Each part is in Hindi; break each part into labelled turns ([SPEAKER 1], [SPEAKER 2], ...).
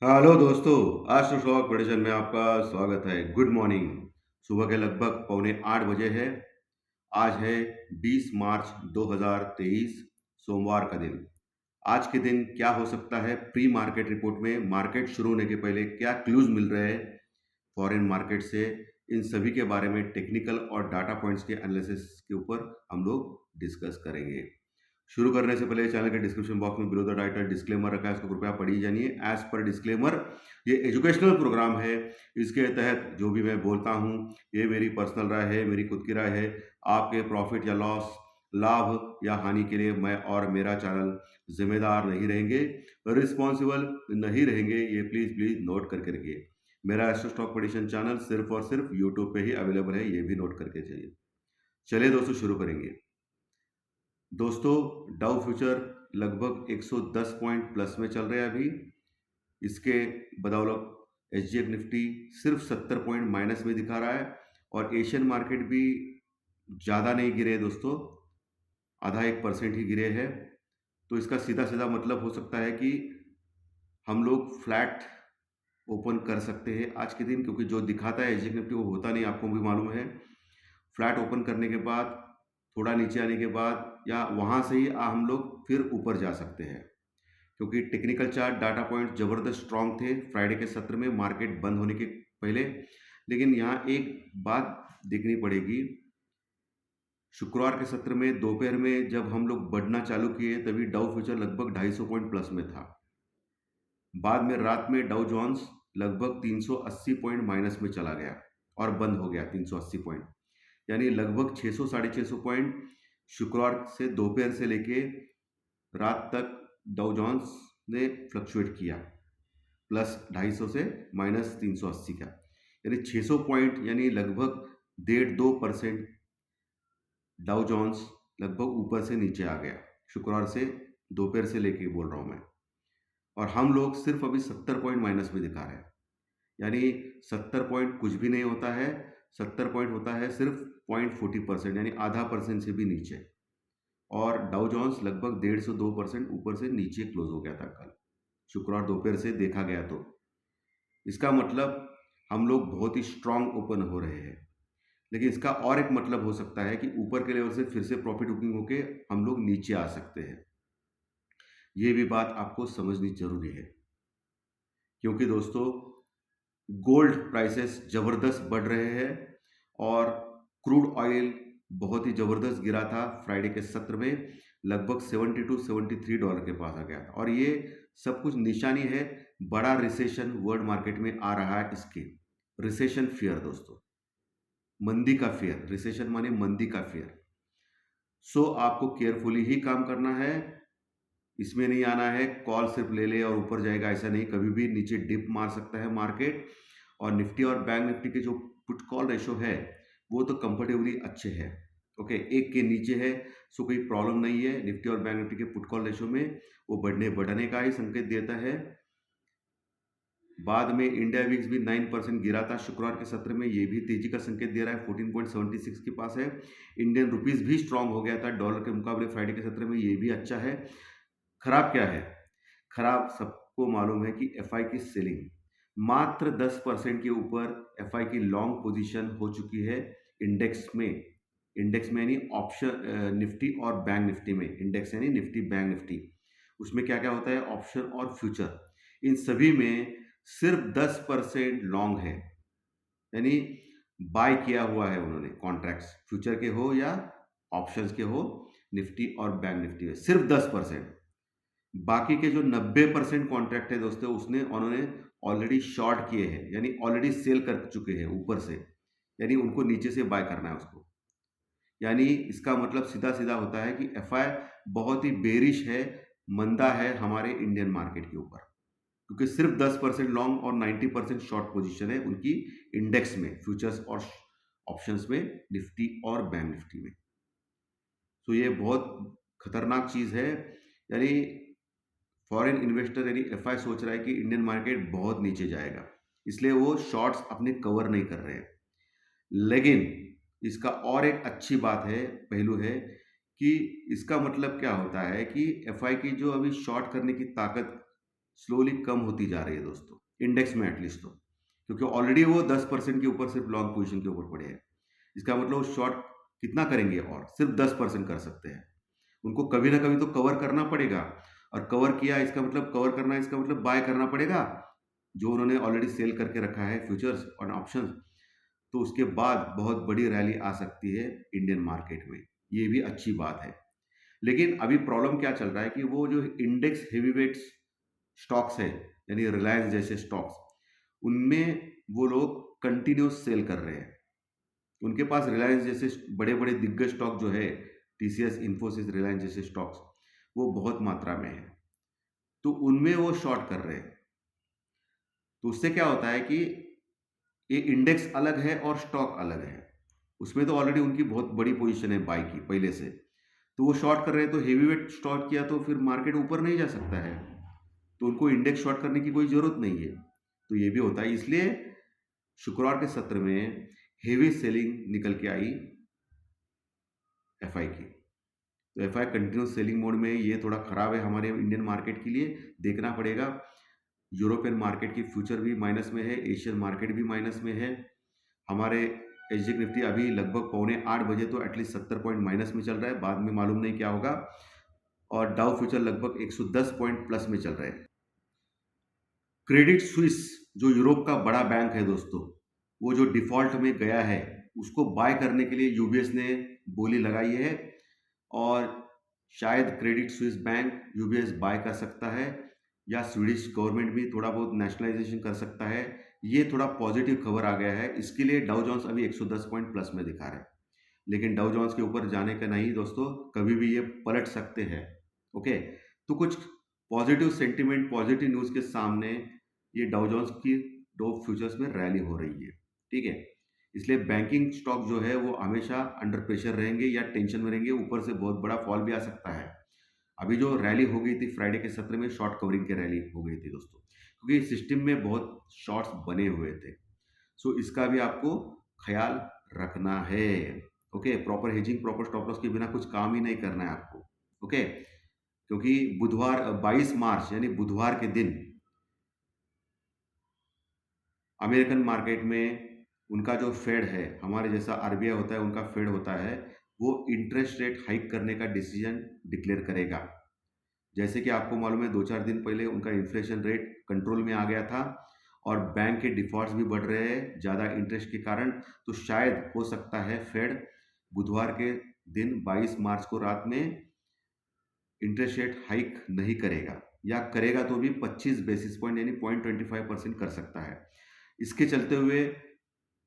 [SPEAKER 1] हेलो दोस्तों, आज तो स्टॉक प्रेडिक्शन में आपका स्वागत है। Good morning. सुबह के लगभग पौने 8 बजे है। आज है 20 मार्च 2023, सोमवार का दिन। आज के दिन क्या हो सकता है, प्री मार्केट रिपोर्ट में मार्केट शुरू होने के पहले क्या क्लूज मिल रहे हैं फॉरेन मार्केट से, इन सभी के बारे में टेक्निकल और डाटा पॉइंट्स के एनालिसिस के ऊपर हम लोग डिस्कस करेंगे। शुरू करने से पहले चैनल के डिस्क्रिप्शन बॉक्स में बिलो द टाइटल डिस्क्लेमर रखा है, इसको कृपया पढ़ी जानिए। एज पर डिस्क्लेमर, ये एजुकेशनल प्रोग्राम है। इसके तहत जो भी मैं बोलता हूँ ये मेरी पर्सनल राय है, मेरी खुद की राय है। आपके प्रॉफिट या लॉस, लाभ या हानि के लिए मैं और मेरा चैनल जिम्मेदार नहीं रहेंगे, रिस्पॉन्सिबल नहीं रहेंगे। ये प्लीज प्लीज नोट करके रखिए। मेरा एस्ट्रो स्टॉक प्रेडिक्शन चैनल सिर्फ और सिर्फ यूट्यूब पे ही अवेलेबल है, ये भी नोट करके चाहिए। चलिए दोस्तों, शुरू करेंगे। दोस्तों, डाउ फ्यूचर लगभग 110 पॉइंट प्लस में चल रहे हैं अभी। इसके बदौलत एसजीएफ निफ्टी सिर्फ 70 पॉइंट माइनस में दिखा रहा है और एशियन मार्केट भी ज़्यादा नहीं गिरे दोस्तों, आधा 1% ही गिरे हैं। तो इसका सीधा सीधा मतलब हो सकता है कि हम लोग फ्लैट ओपन कर सकते हैं आज के दिन, क्योंकि जो दिखाता है एसजीएफ निफ्टी वो होता नहीं, आपको भी मालूम है। फ्लैट ओपन करने के बाद थोड़ा नीचे आने के बाद या वहाँ से ही हम लोग फिर ऊपर जा सकते हैं, क्योंकि टेक्निकल चार्ट डाटा पॉइंट ज़बरदस्त स्ट्रांग थे फ्राइडे के सत्र में मार्केट बंद होने के पहले। लेकिन यहाँ एक बात देखनी पड़ेगी, शुक्रवार के सत्र में दोपहर में जब हम लोग बढ़ना चालू किए तभी डाउ फ्यूचर लगभग 250 पॉइंट प्लस में था। बाद में रात में डाउ जोन्स लगभग 380 पॉइंट माइनस में चला गया और बंद हो गया 380 पॉइंट, यानी लगभग 600 साढ़े 600 पॉइंट शुक्रवार से दोपहर से लेके रात तक डाउ जोन्स ने फ्लक्चुएट किया, प्लस 250 से माइनस 380 का, यानी 600 पॉइंट, यानी लगभग 1.5-2% डाउ जोन्स लगभग ऊपर से नीचे आ गया शुक्रवार से दोपहर से लेके बोल रहा हूँ मैं। और हम लोग सिर्फ अभी 70 पॉइंट माइनस में दिखा रहे हैं, यानी 70 पॉइंट कुछ भी नहीं होता है। 70 पॉइंट होता है सिर्फ 0.40%, यानी आधा परसेंट से भी नीचे। और डाउ जोन्स लगभग 1.5 से 2% ऊपर से नीचे क्लोज हो गया था कल शुक्रवार दोपहर से देखा गया। तो इसका मतलब हम लोग बहुत ही स्ट्रांग ओपन हो रहे हैं। लेकिन इसका और एक मतलब हो सकता है कि ऊपर के लेवल से फिर से प्रॉफिट बुकिंग होके हम लोग नीचे आ सकते हैं। ये भी बात आपको समझनी जरूरी है, क्योंकि दोस्तों गोल्ड प्राइसेस जबरदस्त बढ़ रहे हैं और क्रूड ऑयल बहुत ही जबरदस्त गिरा था फ्राइडे के सत्र में, लगभग 72-73 डॉलर के पास आ गया था। और ये सब कुछ निशानी है बड़ा रिसेशन वर्ल्ड मार्केट में आ रहा है। इसके रिसेशन फियर दोस्तों, मंदी का फियर, रिसेशन माने मंदी का फियर। सो आपको केयरफुली ही काम करना है, इसमें नहीं आना है कॉल सिर्फ ले ले और ऊपर जाएगा, ऐसा नहीं। कभी भी नीचे डिप मार सकता है मार्केट। और निफ्टी और बैंक निफ्टी के जो पुट कॉल रेशो है वो तो कंफर्टेबली अच्छे हैं, ओके, एक के नीचे है। सो कोई प्रॉब्लम नहीं है निफ्टी और बैंक निफ्टी के पुट कॉल रेशो में, वो बढ़ने का ही संकेत देता है। बाद में इंडिया विक्स भी 9% गिरा था शुक्रवार के सत्र में, ये भी तेजी का संकेत दे रहा है, 14.76 के पास है। इंडियन रुपीस भी स्ट्रांग हो गया था डॉलर के मुकाबले फ्राइडे के सत्र में, ये भी अच्छा है। खराब क्या है? खराब सबको मालूम है कि एफआई की सेलिंग मात्र 10% के ऊपर एफआई की लॉन्ग पोजीशन हो चुकी है इंडेक्स में। इंडेक्स में यानी ऑप्शन निफ्टी और बैंक निफ्टी में, इंडेक्स यानी निफ्टी बैंक निफ्टी, उसमें क्या क्या होता है ऑप्शन और फ्यूचर, इन सभी में सिर्फ 10% लॉन्ग है, यानी बाय किया हुआ है उन्होंने कॉन्ट्रैक्ट्स, फ्यूचर के हो या ऑप्शंस के हो, निफ्टी और बैंक निफ्टी में सिर्फ 10%। बाकी के जो 90% कॉन्ट्रैक्ट है दोस्तों, उसने उन्होंने ऑलरेडी शॉर्ट किए हैं, यानी ऑलरेडी सेल कर चुके हैं ऊपर से, यानी उनको नीचे से बाय करना है उसको। यानी इसका मतलब सीधा सीधा होता है कि एफआई बहुत ही बेरिश है, मंदा है हमारे इंडियन मार्केट के ऊपर, क्योंकि सिर्फ 10% लॉन्ग और 90% शॉर्ट पोजीशन है उनकी इंडेक्स में, फ्यूचर्स और ऑप्शंस में, निफ्टी और बैंक निफ्टी में। तो ये बहुत खतरनाक चीज़ है। यानी फॉरेन इन्वेस्टर यानी एफआई सोच रहा है कि इंडियन मार्केट बहुत नीचे जाएगा, इसलिए वो शॉर्ट्स अपने कवर नहीं कर रहे हैं। लेकिन इसका और एक अच्छी बात है, पहलू है कि इसका मतलब क्या होता है कि एफआई की जो अभी शॉर्ट करने की ताकत स्लोली कम होती जा रही है दोस्तों, इंडेक्स में एटलीस्ट तो, क्योंकि ऑलरेडी वो 10% के ऊपर सिर्फ लॉन्ग पोजीशन के ऊपर पड़े हैं। इसका मतलब शॉर्ट कितना करेंगे, और सिर्फ 10% कर सकते हैं। उनको कभी ना कभी तो कवर करना पड़ेगा, और कवर किया इसका मतलब कवर करना, इसका मतलब बाय करना पड़ेगा जो उन्होंने ऑलरेडी सेल करके रखा है फ्यूचर्स और ऑप्शंस। तो उसके बाद बहुत बड़ी रैली आ सकती है इंडियन मार्केट में, ये भी अच्छी बात है। लेकिन अभी प्रॉब्लम क्या चल रहा है कि वो जो इंडेक्स हेवीवेट्स स्टॉक्स है, यानी रिलायंस जैसे स्टॉक्स, उनमें वो लोग कंटिन्यूस सेल कर रहे हैं। उनके पास रिलायंस जैसे बड़े बड़े दिग्गज स्टॉक जो है, टीसीएस, इन्फोसिस, रिलायंस जैसे स्टॉक्स, वो बहुत मात्रा में है, तो उनमें वो शॉर्ट कर रहे हैं। तो उससे क्या होता है कि ये इंडेक्स अलग है और स्टॉक अलग है। उसमें तो ऑलरेडी उनकी बहुत बड़ी पोजीशन है बाय की पहले से, तो वो शॉर्ट कर रहे हैं, तो हेवीवेट शॉर्ट किया तो फिर मार्केट ऊपर नहीं जा सकता है, तो उनको इंडेक्स शॉर्ट करने की कोई ज़रूरत नहीं है। तो ये भी होता है, इसलिए शुक्रवार के सत्र में हेवी सेलिंग निकल के आई एफआई की। तो एफआई कंटिन्यूस सेलिंग मोड में, ये थोड़ा ख़राब है हमारे इंडियन मार्केट के लिए, देखना पड़ेगा। यूरोपियन मार्केट की फ्यूचर भी माइनस में है, एशियन मार्केट भी माइनस में है। हमारे एसजी निफ्टी अभी लगभग 7:45 तो एटलीस्ट 70 पॉइंट माइनस में चल रहा है, बाद में मालूम नहीं क्या होगा। और डाउ फ्यूचर लगभग 110 पॉइंट प्लस में चल रहे हैं। क्रेडिट स्विस जो यूरोप का बड़ा बैंक है दोस्तों, वो जो डिफॉल्ट में गया है, उसको बाय करने के लिए यूबीएस ने बोली लगाई है, और शायद Credit Suisse bank UBS buy कर सकता है, या स्वीडिश गवर्नमेंट भी थोड़ा बहुत नेशनलाइजेशन कर सकता है। ये थोड़ा पॉजिटिव खबर आ गया है, इसके लिए डाउ जोन्स अभी 110 पॉइंट प्लस में दिखा रहे हैं। लेकिन डाउ जोन्स के ऊपर जाने का नहीं दोस्तों, कभी भी ये पलट सकते हैं। ओके, तो कुछ पॉजिटिव सेंटिमेंट, पॉजिटिव न्यूज़ के सामने ये डाउ जोन्स की दो फ्यूचर्स में रैली हो रही है, ठीक है। इसलिए बैंकिंग स्टॉक जो है वो हमेशा अंडर प्रेशर रहेंगे या टेंशन में रहेंगे, ऊपर से बहुत बड़ा फॉल भी आ सकता है। अभी जो रैली हो गई थी फ्राइडे के सत्र में, शॉर्ट कवरिंग की रैली हो गई थी दोस्तों, क्योंकि सिस्टम में बहुत शॉर्ट्स बने हुए थे। सो इसका भी आपको ख्याल रखना है। Okay, proper hedging, proper stop loss के बिना कुछ काम ही नहीं करना है आपको। ओके, क्योंकि बुधवार 22 मार्च यानी बुधवार के दिन अमेरिकन मार्केट में उनका जो फेड है, हमारे जैसा आरबीआई होता है, उनका फेड होता है, वो इंटरेस्ट रेट हाइक करने का डिसीजन डिक्लेयर करेगा। जैसे कि आपको मालूम है 2-4 दिन पहले उनका इन्फ्लेशन रेट कंट्रोल में आ गया था, और बैंक के डिफॉल्ट्स भी बढ़ रहे हैं ज़्यादा इंटरेस्ट के कारण। तो शायद हो सकता है फेड बुधवार के दिन 22 मार्च को रात में इंटरेस्ट रेट हाइक नहीं करेगा, या करेगा तो भी 25 बेसिस पॉइंट यानी 0.25% कर सकता है। इसके चलते हुए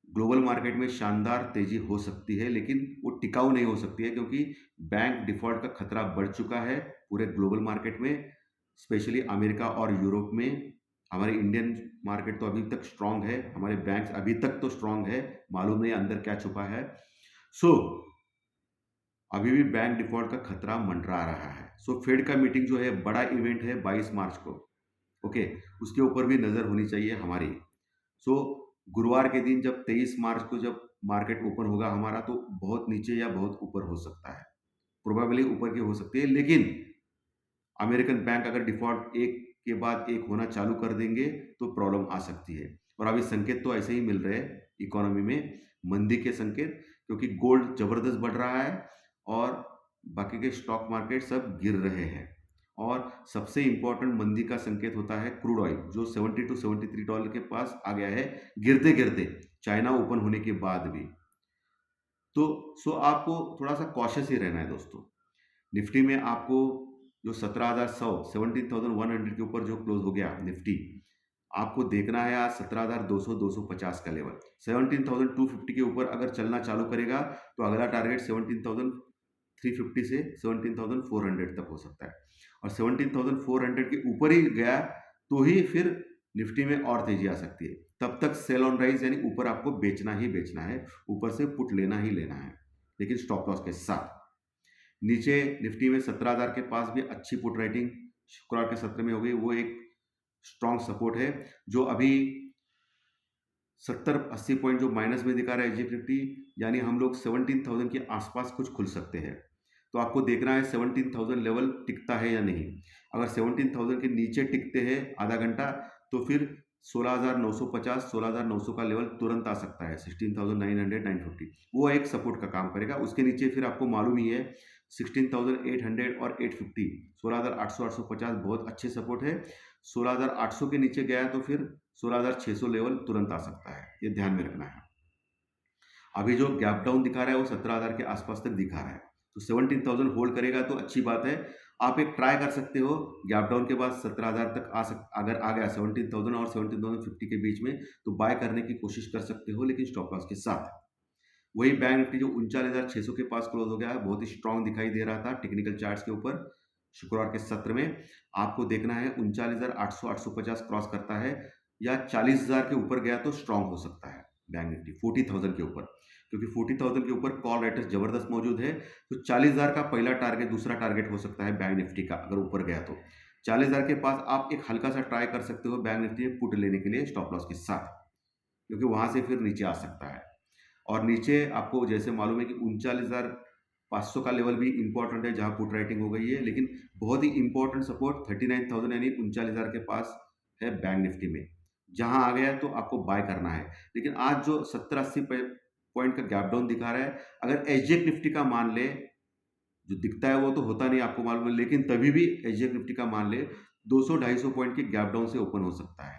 [SPEAKER 1] ग्लोबल मार्केट में शानदार तेजी हो सकती है, लेकिन वो टिकाऊ नहीं हो सकती है, क्योंकि बैंक डिफॉल्ट का खतरा बढ़ चुका है पूरे ग्लोबल मार्केट में, स्पेशली अमेरिका और यूरोप में। हमारे इंडियन मार्केट तो अभी तक स्ट्रांग है, हमारे बैंक्स अभी तक तो स्ट्रांग है, मालूम नहीं अंदर क्या छुपा है। सो अभी भी बैंक डिफॉल्ट का खतरा मंडरा रहा है। सो फेड का मीटिंग जो है, बड़ा इवेंट है 22 मार्च को। ओके, उसके ऊपर भी नज़र होनी चाहिए हमारी। सो गुरुवार के दिन जब 23 मार्च को जब मार्केट ओपन होगा हमारा, तो बहुत नीचे या बहुत ऊपर हो सकता है, प्रोबेबली ऊपर की हो सकती है। लेकिन अमेरिकन बैंक अगर डिफॉल्ट एक के बाद एक होना चालू कर देंगे तो प्रॉब्लम आ सकती है। और अभी संकेत तो ऐसे ही मिल रहे हैं इकोनॉमी में, मंदी के संकेत, क्योंकि गोल्ड जबरदस्त बढ़ रहा है और बाकी के स्टॉक मार्केट सब गिर रहे हैं। और सबसे इंपॉर्टेंट मंदी का संकेत होता है क्रूड ऑयल, जो 70 टू 73 डॉलर के पास आ गया है गिरते गिरते, चाइना ओपन होने के बाद भी। तो सो आपको थोड़ा सा कॉशियस ही रहना है दोस्तों। निफ्टी में आपको जो 17,100 17,100 के ऊपर जो क्लोज हो गया निफ्टी, आपको देखना है आज 17,200 250 का लेवल। 17,250 के ऊपर अगर चलना चालू करेगा तो अगला टारगेट 17,350 से 17,400 तक हो सकता है। और 17,400 के ऊपर ही गया तो ही फिर निफ्टी में और तेजी आ सकती है। तब तक सेल ऑन राइज यानी ऊपर आपको बेचना ही बेचना है, ऊपर से पुट लेना ही लेना है, लेकिन स्टॉप लॉस के साथ। नीचे निफ्टी में 17,000 के पास भी अच्छी पुट राइटिंग शुक्रवार के सत्र में हो गई, वो एक स्ट्रॉन्ग सपोर्ट है। जो अभी 70-80 पॉइंट जो माइनस में दिखा रहा है एसजी निफ्टी, यानी हम लोग 17,000 के आसपास कुछ खुल सकते हैं। तो आपको देखना है 17,000 लेवल टिकता है या नहीं। अगर 17,000 के नीचे टिकते हैं आधा घंटा तो फिर 16,950 16,900 का लेवल तुरंत आ सकता है, 16,900 950 वो एक सपोर्ट का काम करेगा। उसके नीचे फिर आपको मालूम ही है 16,800 और 850 16,800 850 बहुत अच्छे सपोर्ट है। 16,800 के नीचे गया तो फिर 16,600 लेवल तुरंत आ सकता है, ये ध्यान में रखना है। अभी जो गैप डाउन दिखा रहा है वो 17,000 के आसपास तक दिखा रहा है, तो 17,000 होल्ड करेगा तो अच्छी बात है। आप एक ट्राई कर सकते हो, गैप डाउन के बाद 17,000 तक अगर आ गया 17,000 और 17,050 के बीच में तो बाय करने की कोशिश कर सकते हो, लेकिन स्टॉप लॉस के साथ। वही बैंक निफ्टी जो 39,600 के पास क्लोज हो गया है, बहुत ही स्ट्रांग दिखाई दे रहा था टेक्निकल चार्ट्स के ऊपर। शुक्रवार के सत्र में आपको देखना है 39,800 850 क्रॉस करता है या 40,000 के ऊपर गया तो स्ट्रांग हो सकता है बैंक निफ्टी 40,000 के ऊपर, क्योंकि 40,000 के ऊपर कॉल राइटर्स जबरदस्त मौजूद है। तो 40,000 का पहला टारगेट, दूसरा टारगेट हो सकता है बैंक निफ्टी का अगर ऊपर गया तो 40,000 के पास आप एक हल्का सा ट्राई कर सकते हो बैंक निफ्टी में पुट लेने के लिए स्टॉप लॉस के साथ, क्योंकि वहां से फिर नीचे आ सकता है। और नीचे आपको जैसे मालूम है कि 39,500 का लेवल भी इंपॉर्टेंट है जहां पुट राइटिंग हो गई है, लेकिन बहुत ही इंपॉर्टेंट सपोर्ट 39,000 यानी 39,000 के पास है बैंक निफ्टी में। जहां आ गया तो आपको बाय करना है। लेकिन आज जो 70-80 पॉइंट का गैप डाउन दिखा रहा है, अगर एसजीएक्स निफ्टी का मान ले, जो दिखता है वो तो होता नहीं आपको मालूम है, लेकिन तभी भी एसजीएक्स निफ्टी का मान ले 200-250 पॉइंट के गैप डाउन से ओपन हो सकता है,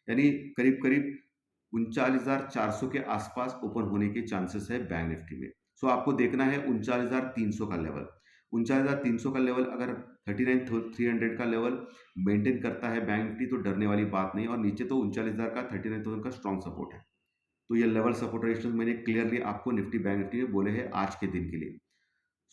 [SPEAKER 1] यानी करीब करीब 39,400 के आसपास ओपन होने के चांसेस है बैंक निफ्टी में। सो आपको देखना है 39,300 का लेवल। 39,300 का लेवल अगर 39,300 का लेवल मेंटेन करता है बैंक निफ्टी तो डरने वाली बात नहीं, और नीचे तो 39,000 का 39,000 का स्ट्रॉन्ग सपोर्ट है। तो ये लेवल सपोर्ट रेजिस्टेंस मैंने क्लियरली आपको निफ्टी बैंक निफ्टी में बोले हैं आज के दिन के लिए।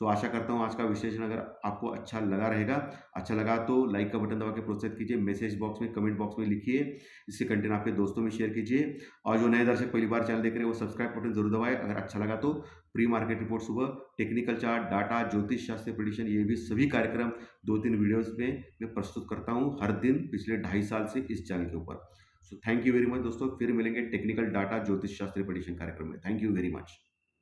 [SPEAKER 1] सो आशा करता हूँ आज का विश्लेषण अगर आपको अच्छा लगा रहेगा। अच्छा लगा तो लाइक का बटन दबा के प्रोत्साहित कीजिए, मैसेज बॉक्स में कमेंट बॉक्स में लिखिए, इससे कंटेंट आपके दोस्तों में शेयर कीजिए। और जो नए दर्शक पहली बार चैनल देख रहे हैं वो सब्सक्राइब बटन जरूर दबाएं। अगर अच्छा लगा तो प्री मार्केट रिपोर्ट सुबह, टेक्निकल चार्ट, डाटा, ज्योतिष शास्त्र, प्रेडिक्शन, ये भी सभी कार्यक्रम 2-3 वीडियोज में मैं प्रस्तुत करता हूँ हर दिन पिछले 2.5 साल से इस चैनल के ऊपर। So thank you very much दोस्तों, फिर मिलेंगे टेक्निकल डाटा, ज्योतिष शास्त्र, प्रेडिक्शन कार्यक्रम में। Thank you very much.